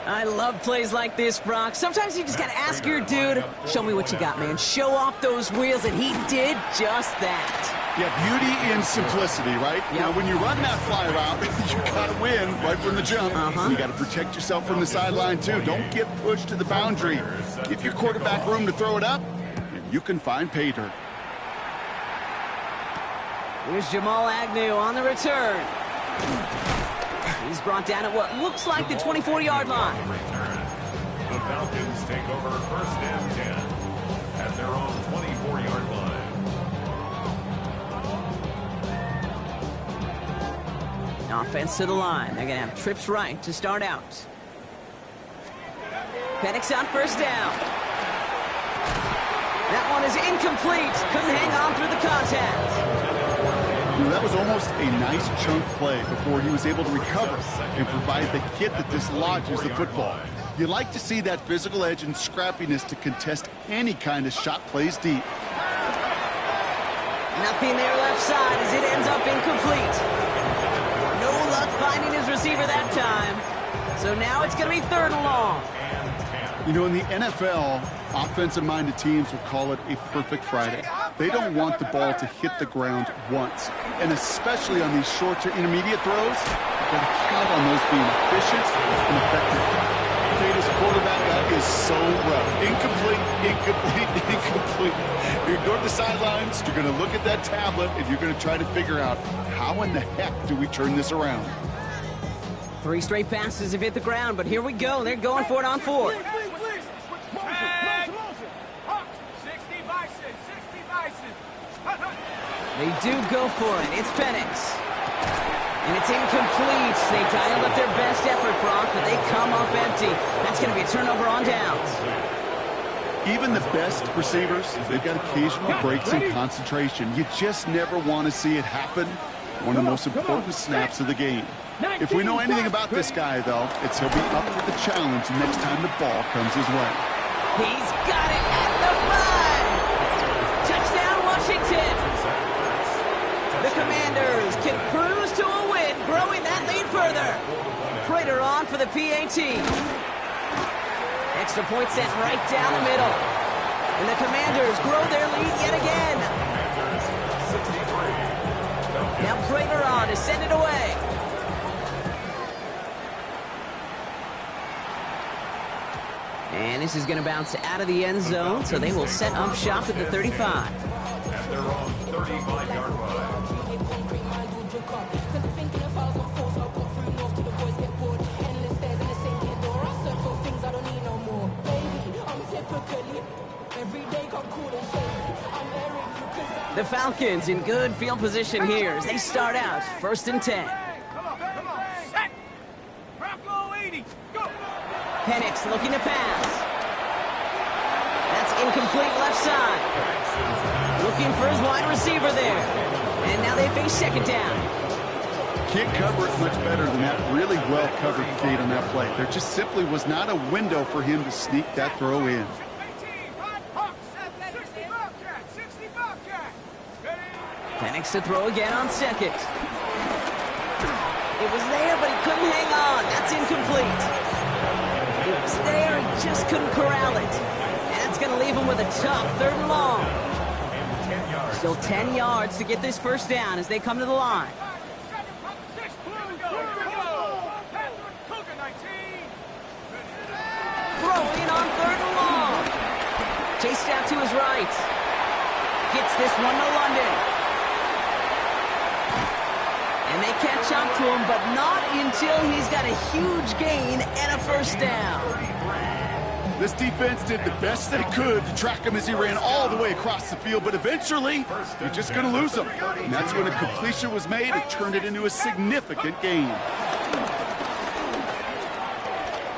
I love plays like this, Brock. Sometimes you just got to ask your dude, show me what you got, man. Show off those wheels, and he did just that. Yeah, beauty in simplicity, right? Yep. Now, when you run that fly route, you got to win right from the jump. You got to protect yourself from the sideline, too. Don't get pushed to the boundary. Give your quarterback room to throw it up, and you can find pay dirt. Here's Jamal Agnew on the return. He's brought down at what looks like the 24-yard line. The Falcons take over first and 10 at their own 24-yard line. Offense to the line. They're going to have trips right to start out. Penix on first down. That one is incomplete. Couldn't hang on through the contact. You know, that was almost a nice chunk play before he was able to recover and provide the hit that dislodges the football. You like to see that physical edge and scrappiness to contest any kind of shot plays deep. Nothing there left side as it ends up incomplete. No luck finding his receiver that time. So now it's going to be third and long. You know, in the NFL, offensive-minded teams will call it a perfect Friday. They don't want the ball to hit the ground once. And especially on these short to intermediate throws, you've got to count on those being efficient and effective. As a quarterback, that is so rough. Incomplete, incomplete, incomplete. You're going to go to the sidelines, you're going to look at that tablet, and you're going to try to figure out how in the heck do we turn this around. 3 straight passes have hit the ground, but here we go. They're going for it on fourth. They do go for it. It's Penix. And it's incomplete. They dialed up their best effort, Brock, but they come up empty. That's going to be a turnover on downs. Even the best receivers, they've got occasional breaks in concentration. You just never want to see it happen. One of the most important snaps of the game. If we know anything about this guy, though, it's he'll be up for the challenge next time the ball comes his way. He's got it at the 5. Touchdown, Washington. The Commanders can cruise to a win, growing that lead further. Prater on for the PAT. Extra point sent right down the middle. And the Commanders grow their lead yet again. Now Prater on to send it away. And this is going to bounce out of the end zone, so they will set up shop at the 35. At their own 35-yard line. The Falcons in good field position here as they start out 1st and 10. Set. Bronco 80. Go. Penix looking to pass. That's incomplete left side. Looking for his wide receiver there. And now they face 2nd down. Can't cover it much better than that really well-covered gate on that play. There just simply was not a window for him to sneak that throw in. Penix to throw again on 2nd. It was there, but he couldn't hang on. That's incomplete. It was there, he just couldn't corral it. And that's going to leave him with a tough 3rd and long. Still 10 yards to get this 1st down as they come to the line. Throwing on 3rd and long. Chased out to his right. Gets this one to London. And they catch up to him, but not until he's got a huge gain and a 1st down. This defense did the best they could to track him as he ran all the way across the field, but eventually, you're just going to lose him. And that's when a completion was made and turned it into a significant gain.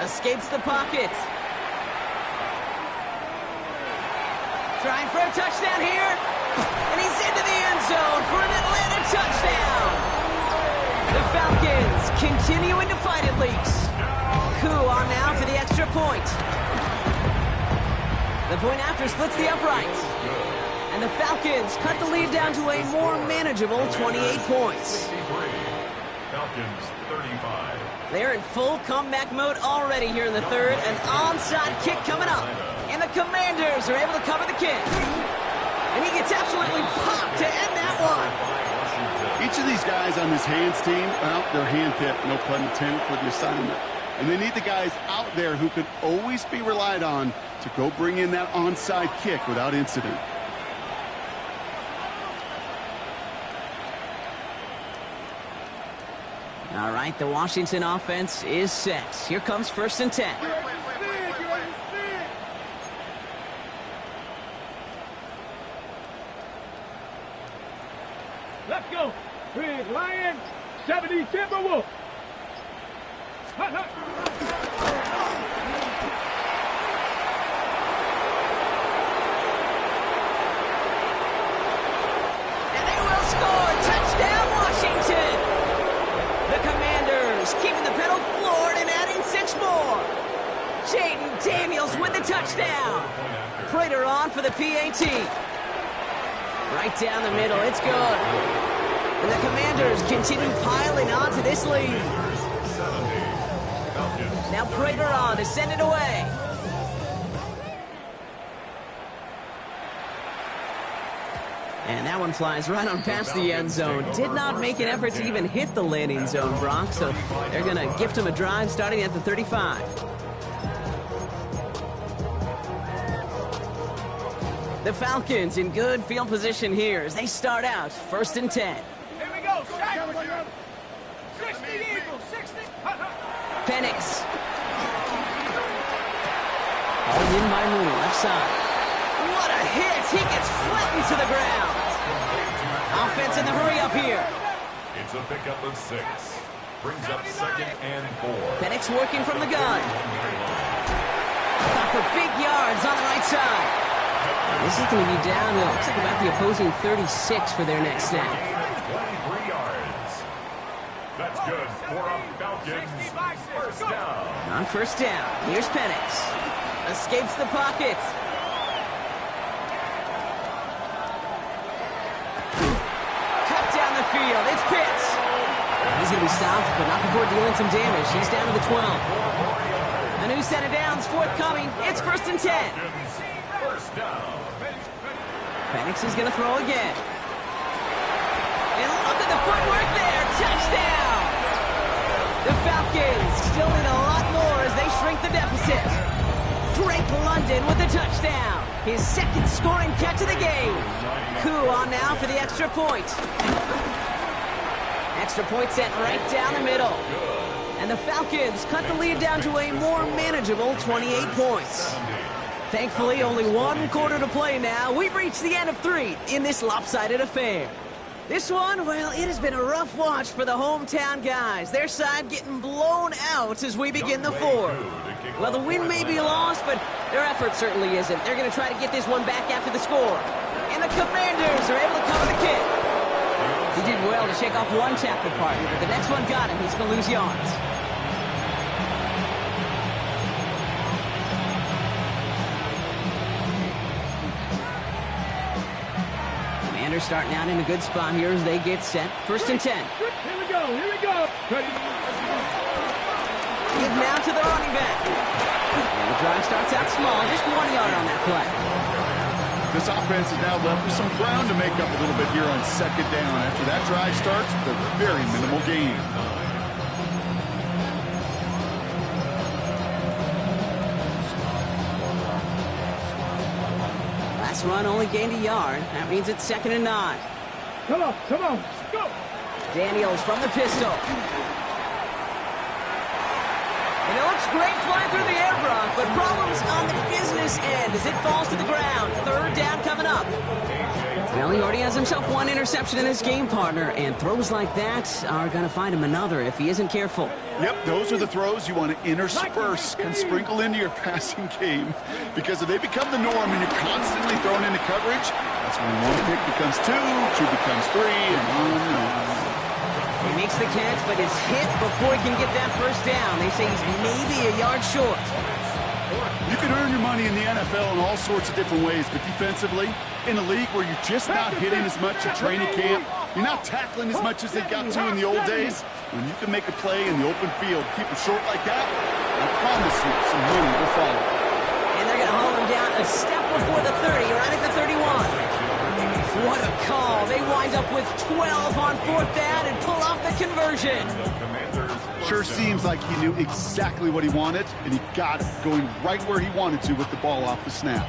Escapes the pocket. Trying for a touchdown here. And he's into the end zone for an Atlanta touchdown. The Falcons continuing to fight at least. Coup on now for the extra point. The point after splits the uprights. And the Falcons cut the lead down to a more manageable 28 points. Falcons 35. They're in full comeback mode already here in the 3rd. An onside kick coming up. And the Commanders are able to cover the kick. And he gets absolutely popped to end that one. Each of these guys on this hands team, well, they're handpicked, no pun intended, for the assignment. And they need the guys out there who can always be relied on to go bring in that onside kick without incident. All right, the Washington offense is set. Here comes 1st and 10. Let's go. Big Lion, 70 Timberwolf. Hut, hut. And they will score. Touchdown, Washington. The Commanders keeping the pedal floored and adding 6 more. Jaden Daniels with the touchdown. Prater on for the PAT. Right down the middle. It's good. And the Commanders continue piling on to this lead. Now Prater on to send it away. And that one flies right on past the end zone. Did not make an effort to even hit the landing zone, Brock, so they're going to gift him a drive starting at the 35. The Falcons in good field position here as they start out 1st and 10. Here we go. 60 Eagles, 60. Penix. Hauled in by Mooney, left side. What a hit! He gets flattened to the ground. Offense in the hurry up here. It's a pickup of 6. Brings up 2nd and 4. Penix working from the gun. For big yards on the right side. This is going to be down, though. Looks like about the opposing 36 for their next snap. 23 yards. That's good for a Falcons first down. On first down, here's Penix. Escapes the pocket. Cut down the field. It's Pitts. He's going to be stopped, but not before dealing some damage. He's down to the 12. A new set of downs forthcoming. It's 1st and 10. First down. Penix is going to throw again. And look at the footwork there. Touchdown! The Falcons still need a lot more as they shrink the deficit. Drake London with the touchdown. His 2nd scoring catch of the game. Koo on now for the extra point. Extra point sent right down the middle. And the Falcons cut the lead down to a more manageable 28 points. Thankfully, only 1 quarter to play now. We've reached the end of 3 in this lopsided affair. This one, well, it has been a rough watch for the hometown guys. Their side getting blown out as we begin the 4th. Well, the win may be lost, but their effort certainly isn't. They're going to try to get this one back after the score. And the Commanders are able to cover the kick. He did well to shake off one tackle partner, but the next one got him. He's going to lose yards. Commanders starting out in a good spot here as they get set. 1st and 10. Here we go. Ready. Give now to the running back. And the drive starts out small, just 1 yard on that play. This offense is now left with some ground to make up a little bit here on 2nd down. After that drive starts, with a very minimal gain. Last run only gained a yard. That means it's 2nd and 9. Come on. Go. Daniels from the pistol. And it looks great flying through the air, Brock, but problems on the business end as it falls to the ground. 3rd down coming up. Well, he already has himself 1 interception in his game, partner, and throws like that are going to find him another if he isn't careful. Yep, those are the throws you want to intersperse and sprinkle into your passing game, because if they become the norm and you're constantly thrown into coverage, that's when 1 pick becomes 2, 2 becomes 3, and on and on. He makes the catch, but is hit before he can get that 1st down. They say he's maybe a yard short. You can earn your money in the NFL in all sorts of different ways, but defensively, in a league where you're just not hitting as much at training camp, you're not tackling as much as they got to in the old days, when you can make a play in the open field, keep it short like that, I promise you some money will follow. And they're going to haul him down a step before the 30, right at the 31. What a call. They wind up with 12 on 4th down and pull off the conversion. Sure seems like he knew exactly what he wanted, and he got it, going right where he wanted to with the ball off the snap.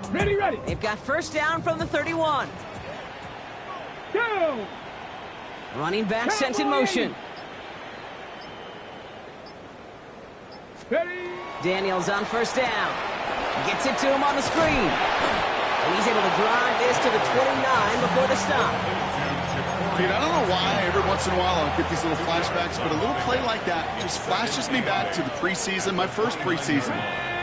Ready. They've got 1st down from the 31. Go. Running back sent in motion. Ready. Daniels on 1st down. Gets it to him on the screen. And he's able to drive this to the 29 before the stop. Dude, I don't know why every once in a while I'll get these little flashbacks, but a little play like that just flashes me back to the preseason, my first preseason.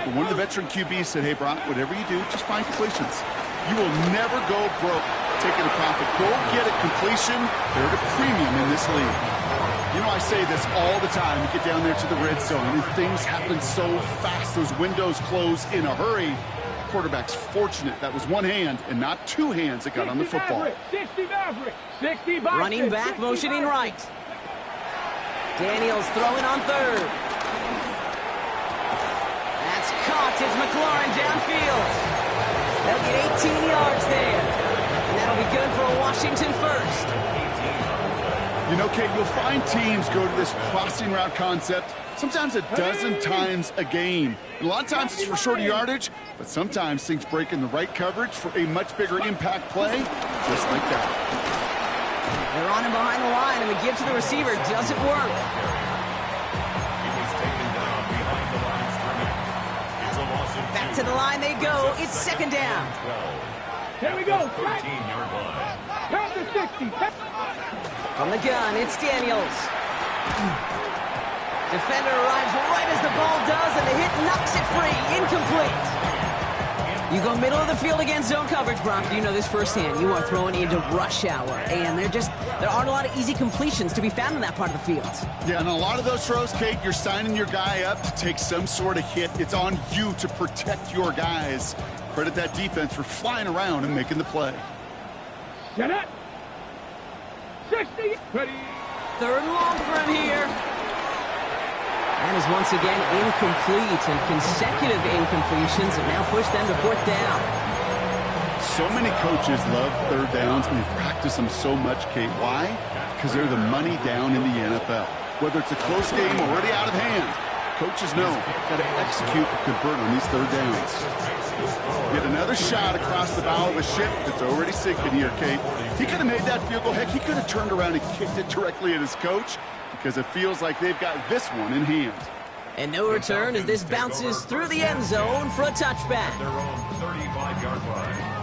But one of the veteran QBs said, hey, Brock, whatever you do, just find completions. You will never go broke taking a profit. Go get a completion. They're at a premium in this league. You know, I say this all the time. You get down there to the red zone, and things happen so fast. Those windows close in a hurry. Quarterback's fortunate that was 1 hand and not 2 hands that got on the football. 60 Maverick. Running back motioning right. Daniels throwing on 3rd. That's caught as McLaurin downfield. They'll get 18 yards there. And that'll be good for a Washington 1st. You know, Kate, you'll find teams go to this crossing route concept sometimes a dozen times a game. And a lot of times it's for shorter yardage, but sometimes things break in the right coverage for a much bigger impact play, just like that. They're on him behind the line, and the give to the receiver doesn't work. Back to the line they go. It's 2nd down. Here we go. 13-yard line. Pass to 60. From the gun, it's Daniels. Defender arrives right as the ball does, and the hit knocks it free. Incomplete. You go middle of the field against zone coverage, Brock. You know this firsthand. You are throwing into rush hour, and there aren't a lot of easy completions to be found in that part of the field. Yeah, and a lot of those throws, Kate, you're signing your guy up to take some sort of hit. It's on you to protect your guys. Credit that defense for flying around and making the play. Set it. 60. Ready. Third and long for him here. That is once again incomplete, and consecutive incompletions have now pushed them to fourth down. So many coaches love third downs, and they practice them so much, Kate. Why? Because they're the money down in the NFL. Whether it's a close game already out of hand, coaches know got to execute and convert on these third downs. Get another shot across the bow of a ship that's already sinking here, Kate. He could have made that field goal. Heck, he could have turned around and kicked it directly at his coach, because it feels like they've got this one in hand. And no return as this bounces through the end zone for a touchback. Their own 35-yard line.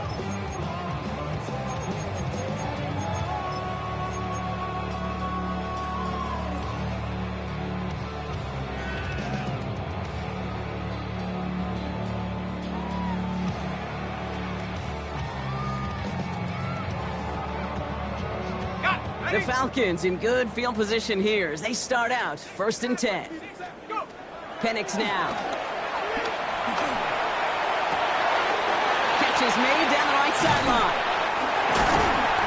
The Falcons in good field position here as they start out 1st and 10. Penix now. Catch is made down the right sideline.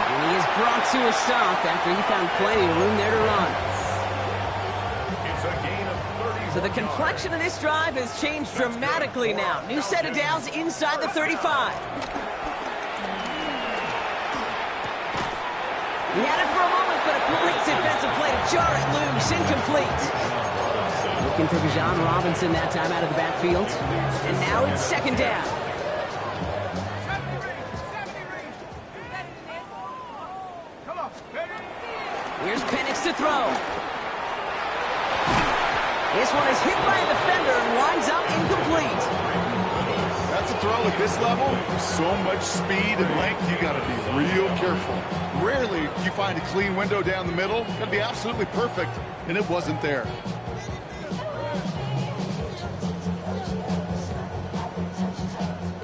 And he is brought to a stop after he found plenty of room there to run. It's a gain of 30. So the complexion of this drive has changed dramatically now. New set of downs inside the 35. He had it for a moment, but a great defensive play to jar it loose. Incomplete. Looking for Bijan Robinson that time out of the backfield. And now it's 2nd down. Here's Penix to throw. This one is hit by a defender and winds up incomplete. That's a throw at this level. So much speed and length, you got to be real careful. Rarely do you find a clean window down the middle. Got to be absolutely perfect, and it wasn't there.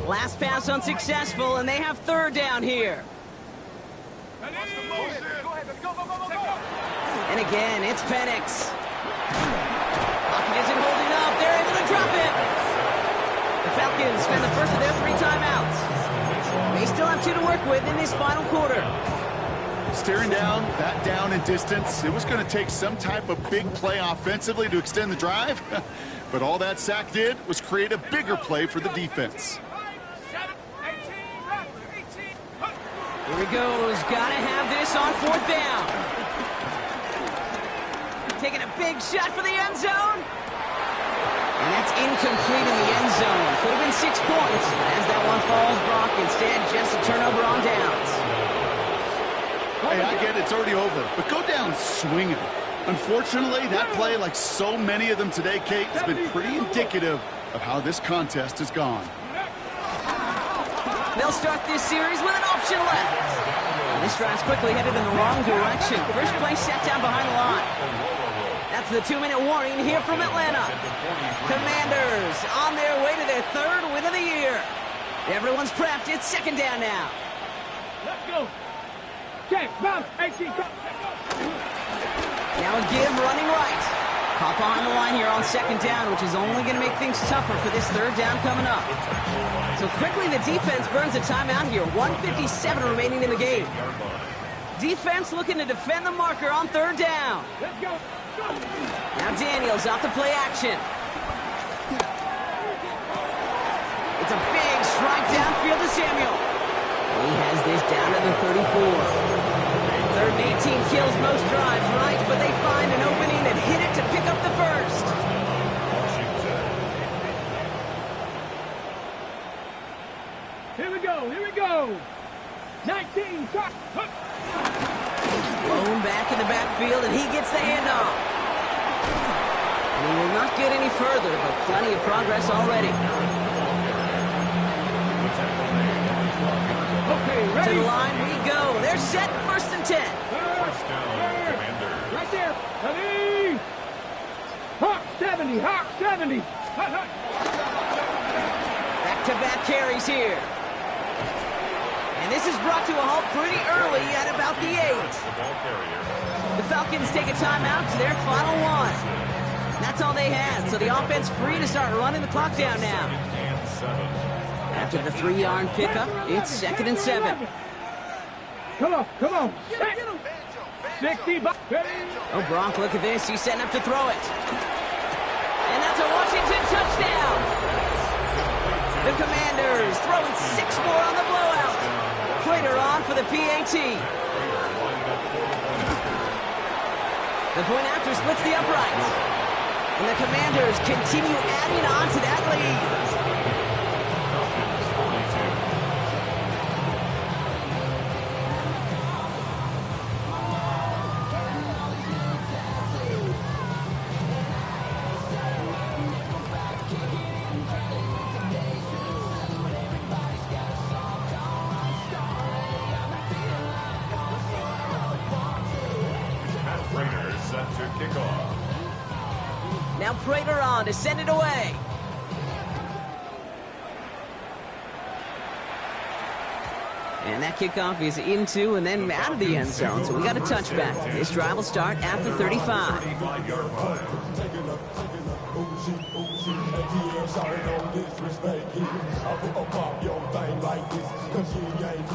Last pass unsuccessful, and they have 3rd down here. And again, it's Penix. Pocket isn't holding up. They're able to drop it. The Falcons spend the first of their 3 timeouts. They still have 2 to work with in this final quarter. Staring down, that down in distance, it was going to take some type of big play offensively to extend the drive. But all that sack did was create a bigger play for the defense. Here he goes. Got to have this on 4th down. Taking a big shot for the end zone. And that's incomplete in the end zone. Could have been 6 points. But as that one falls, Brock, instead just a turnover on downs. Hey, I get it, it's already over, but go down swinging. Unfortunately, that play, like so many of them today, Kate, has been pretty indicative of how this contest has gone. They'll start this series with an option left. And this drive's quickly headed in the wrong direction. First play set down behind the line. That's the 2-minute warning here from Atlanta. Commanders on their way to their 3rd win of the year. Everyone's prepped. It's 2nd down now. Let's go. Check, bounce, 18. Now a give running right. Caught behind the line here on 2nd down, which is only going to make things tougher for this 3rd down coming up. So quickly the defense burns a timeout here. 1:57 remaining in the game. Defense looking to defend the marker on 3rd down. Let's go. Now Daniels off the play action. It's a big strike downfield to Samuel. He has this down to the 34. 3rd and 18 kills most drives, right? But they find an opening and hit it to pick up the first. Here we go. Here we go. 19. Blown back in the backfield, and he gets the handoff. And he will not get any further, but plenty of progress already. Okay, ready. To the line we go. They're set, 1st and 10. First down, Commanders. Right there. Ready. Hawk 70. Hawk 70. Back-to-back carries here. And this is brought to a halt pretty early at about the 8. The ball carrier. The Falcons take a timeout to their final one. That's all they had, so the offense free to start running the clock down now. And 7. After the 3-yard pickup, it's 2nd and 7. Come on. Come on. 60. Oh, Gronk, look at this. He's setting up to throw it. And that's a Washington touchdown. The Commanders throwing 6 more on the blowout. Prater on for the PAT. The point after splits the uprights. And the Commanders continue adding on to that lead. Now Prater on to send it away. And that kickoff is into and then out of the end zone. So we got a touchback. This drive will start at the 35.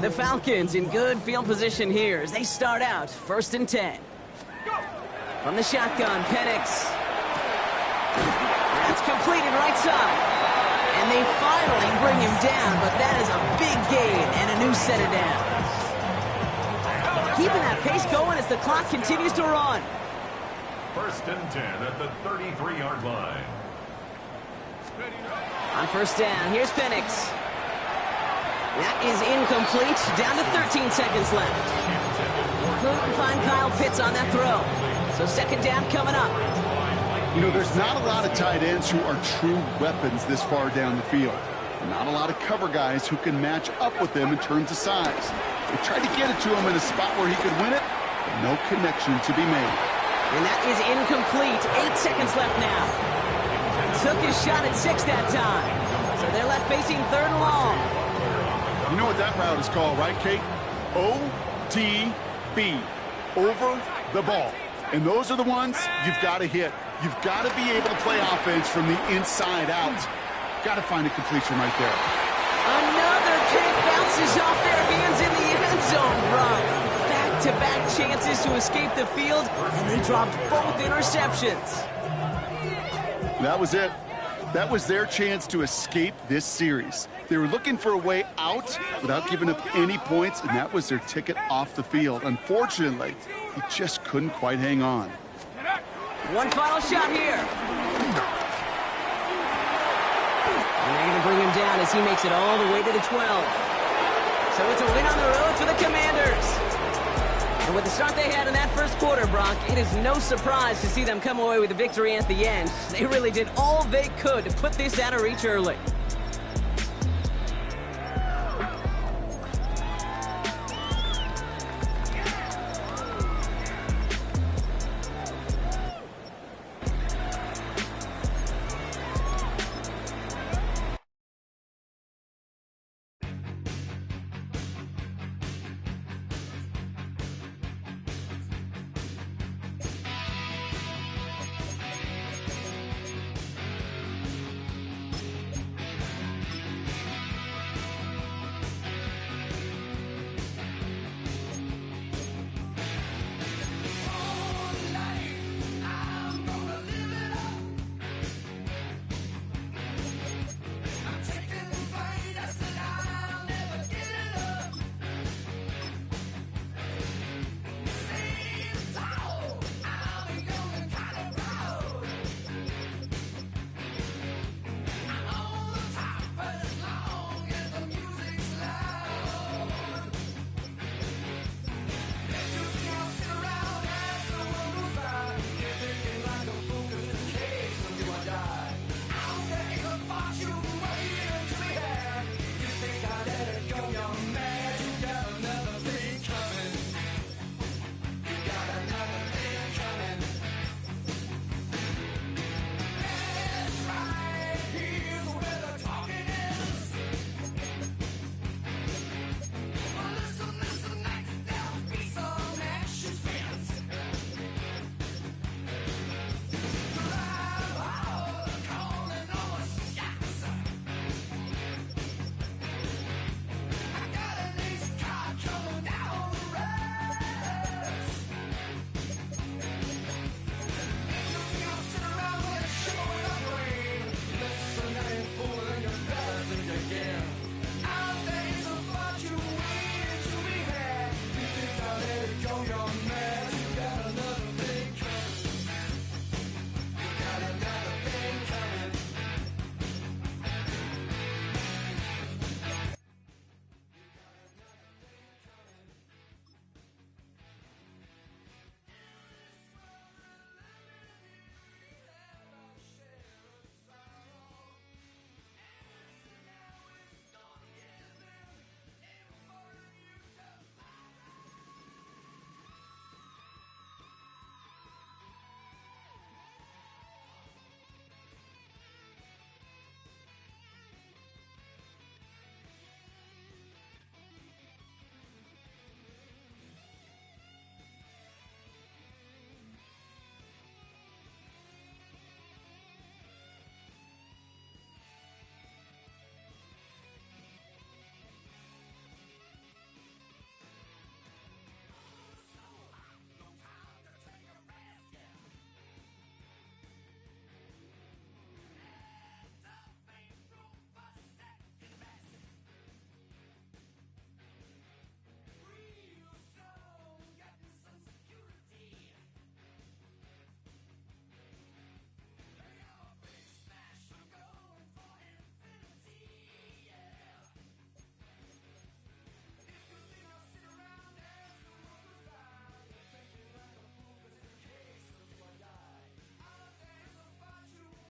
The Falcons in good field position here as they start out 1st and 10. From the shotgun, Penix. That's completed right side. And they finally bring him down, but that is a big gain and a new set of downs. Keeping that pace going as the clock continues to run. 1st and 10 at the 33-yard line. On 1st down, here's Penix. That is incomplete, down to 13 seconds left. Couldn't find Kyle Pitts on that throw. So 2nd down coming up. You know, there's not a lot of tight ends who are true weapons this far down the field. Not a lot of cover guys who can match up with them in terms of size. They tried to get it to him in a spot where he could win it, but no connection to be made. And that is incomplete. 8 seconds left now. Took his shot at 6 that time. So they're left facing 3rd and long. You know what that route is called, right, Kate? OTB. Over the ball. And those are the ones you've got to hit. You've got to be able to play offense from the inside out. Got to find a completion right there. Another kick bounces off their hands in the end zone, Brock. Back-to-back chances to escape the field, and they dropped both interceptions. That was it. That was their chance to escape this series. They were looking for a way out without giving up any points, and that was their ticket off the field. Unfortunately, he just couldn't quite hang on. One final shot here. And they're going to bring him down as he makes it all the way to the 12. So it's a win on the road for the Commanders. And with the start they had in that first quarter, Brock, it is no surprise to see them come away with a victory at the end. They really did all they could to put this out of reach early.